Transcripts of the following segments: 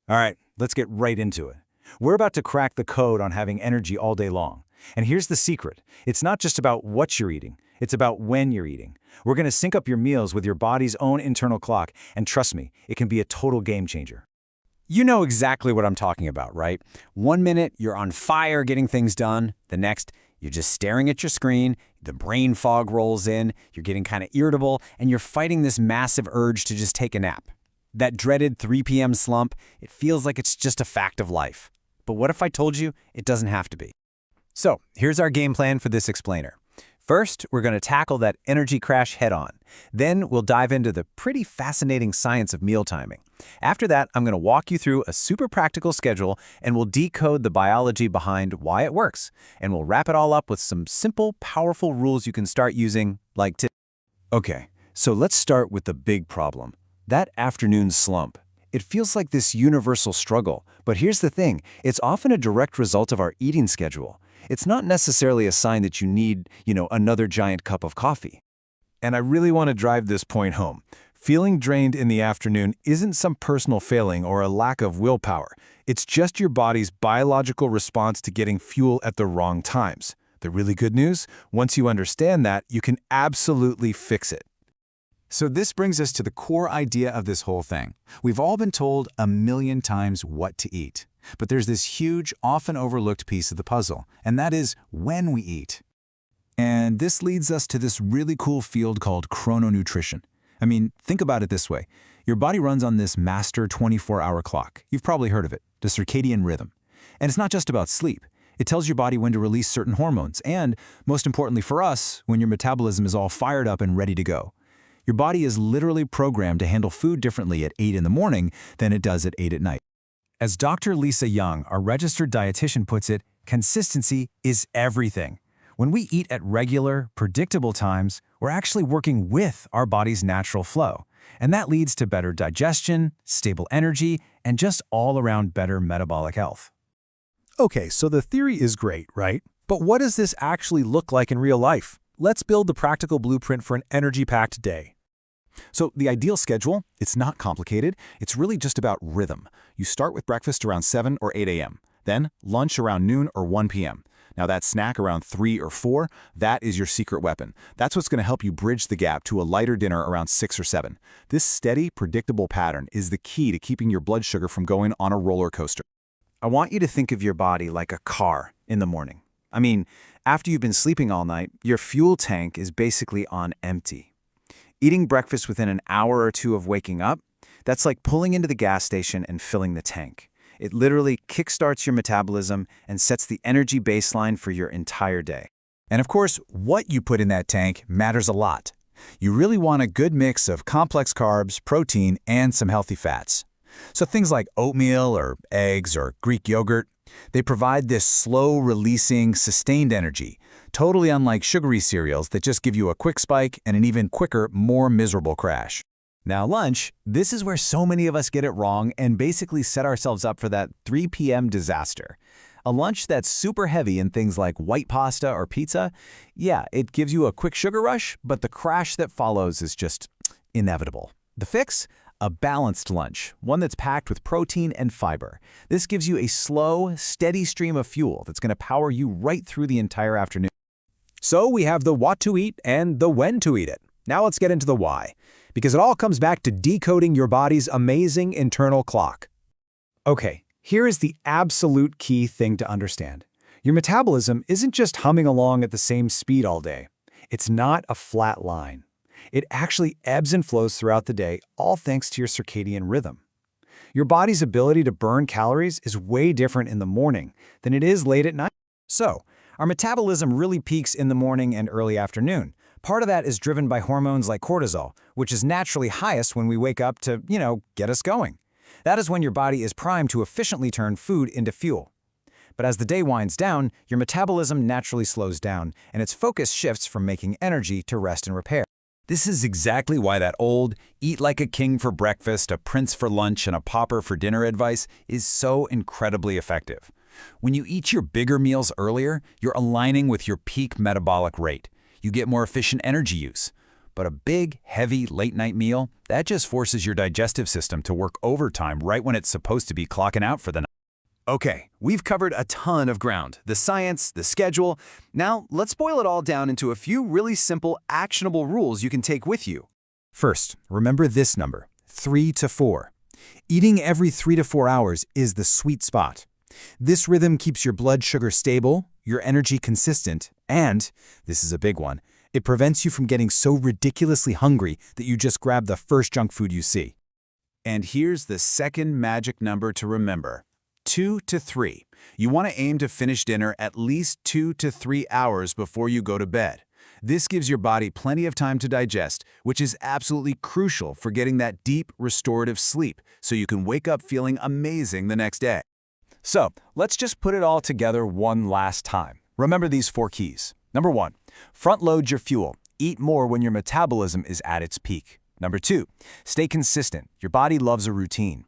All right, let's get right into it. We're about to crack the code on having energy all day long. And here's the secret. It's not just about what you're eating. It's about when you're eating. We're going to sync up your meals with your body's own internal clock, and trust me, it can be a total game changer. You know exactly what I'm talking about, right? 1 minute, you're on fire getting things done. The next, you're just staring at your screen, the brain fog rolls in, you're getting kind of irritable, and you're fighting this massive urge to just take a nap. That dreaded 3 p.m. slump, it feels like it's just a fact of life. But what if I told you it doesn't have to be? So, here's our game plan for this explainer. First, we're going to tackle that energy crash head-on. Then, we'll dive into the pretty fascinating science of meal timing. After that, I'm going to walk you through a super practical schedule, and we'll decode the biology behind why it works. And we'll wrap it all up with some simple, powerful rules you can start using, like today. Okay, so let's start with the big problem. That afternoon slump. It feels like this universal struggle, but here's the thing, it's often a direct result of our eating schedule. It's not necessarily a sign that you need, another giant cup of coffee. And I really want to drive this point home. Feeling drained in the afternoon isn't some personal failing or a lack of willpower. It's just your body's biological response to getting fuel at the wrong times. The really good news, once you understand that, you can absolutely fix it. So this brings us to the core idea of this whole thing. We've all been told a million times what to eat. But there's this huge, often overlooked piece of the puzzle, and that is when we eat. And this leads us to this really cool field called chrononutrition. I mean, think about it this way. Your body runs on this master 24-hour clock. You've probably heard of it, the circadian rhythm. And it's not just about sleep. It tells your body when to release certain hormones, and, most importantly for us, when your metabolism is all fired up and ready to go. Your body is literally programmed to handle food differently at 8 in the morning than it does at 8 at night. As Dr. Lisa Young, our registered dietitian, puts it, consistency is everything. When we eat at regular, predictable times, we're actually working with our body's natural flow. And that leads to better digestion, stable energy, and just all-around better metabolic health. Okay, so the theory is great, right? But what does this actually look like in real life? Let's build the practical blueprint for an energy-packed day. So the ideal schedule, it's not complicated. It's really just about rhythm. You start with breakfast around 7 or 8 a.m., then lunch around noon or 1 p.m. Now that snack around 3 or 4, that is your secret weapon. That's what's going to help you bridge the gap to a lighter dinner around 6 or 7. This steady, predictable pattern is the key to keeping your blood sugar from going on a roller coaster. I want you to think of your body like a car in the morning. I mean, after you've been sleeping all night, your fuel tank is basically on empty. Eating breakfast within an hour or two of waking up, that's like pulling into the gas station and filling the tank. It literally kickstarts your metabolism and sets the energy baseline for your entire day. And of course, what you put in that tank matters a lot. You really want a good mix of complex carbs, protein, and some healthy fats. So things like oatmeal or eggs or Greek yogurt, they provide this slow-releasing, sustained energy, totally unlike sugary cereals that just give you a quick spike and an even quicker, more miserable crash. Now lunch, this is where so many of us get it wrong and basically set ourselves up for that 3 p.m. disaster. A lunch that's super heavy in things like white pasta or pizza, yeah, it gives you a quick sugar rush, but the crash that follows is just inevitable. The fix? A balanced lunch, one that's packed with protein and fiber. This gives you a slow, steady stream of fuel that's going to power you right through the entire afternoon. So we have the what to eat and the when to eat it. Now let's get into the why, because it all comes back to decoding your body's amazing internal clock. Okay, here is the absolute key thing to understand. Your metabolism isn't just humming along at the same speed all day. It's not a flat line. It actually ebbs and flows throughout the day, all thanks to your circadian rhythm. Your body's ability to burn calories is way different in the morning than it is late at night. So, our metabolism really peaks in the morning and early afternoon. Part of that is driven by hormones like cortisol, which is naturally highest when we wake up to, get us going. That is when your body is primed to efficiently turn food into fuel. But as the day winds down, your metabolism naturally slows down, and its focus shifts from making energy to rest and repair. This is exactly why that old, eat like a king for breakfast, a prince for lunch, and a pauper for dinner advice is so incredibly effective. When you eat your bigger meals earlier, you're aligning with your peak metabolic rate. You get more efficient energy use. But a big, heavy late-night meal, that just forces your digestive system to work overtime right when it's supposed to be clocking out for the night. Okay, we've covered a ton of ground, the science, the schedule. Now, let's boil it all down into a few really simple, actionable rules you can take with you. First, remember this number, 3 to 4. Eating every 3 to 4 hours is the sweet spot. This rhythm keeps your blood sugar stable, your energy consistent, and, this is a big one, it prevents you from getting so ridiculously hungry that you just grab the first junk food you see. And here's the second magic number to remember. 2 to 3. You want to aim to finish dinner at least 2 to 3 hours before you go to bed. This gives your body plenty of time to digest, which is absolutely crucial for getting that deep, restorative sleep so you can wake up feeling amazing the next day. So, let's just put it all together one last time. Remember these 4 keys. Number 1, front load your fuel. Eat more when your metabolism is at its peak. Number 2, stay consistent. Your body loves a routine.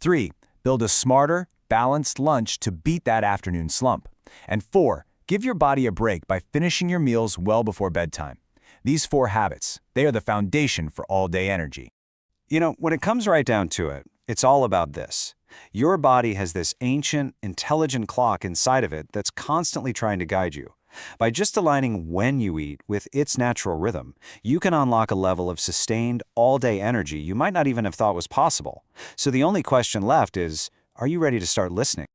3, build a smarter, balanced lunch to beat that afternoon slump. And 4, give your body a break by finishing your meals well before bedtime. These 4 habits, they are the foundation for all-day energy. You know, when it comes right down to it, it's all about this. Your body has this ancient, intelligent clock inside of it that's constantly trying to guide you. By just aligning when you eat with its natural rhythm, you can unlock a level of sustained, all-day energy you might not even have thought was possible. So the only question left is, are you ready to start listening?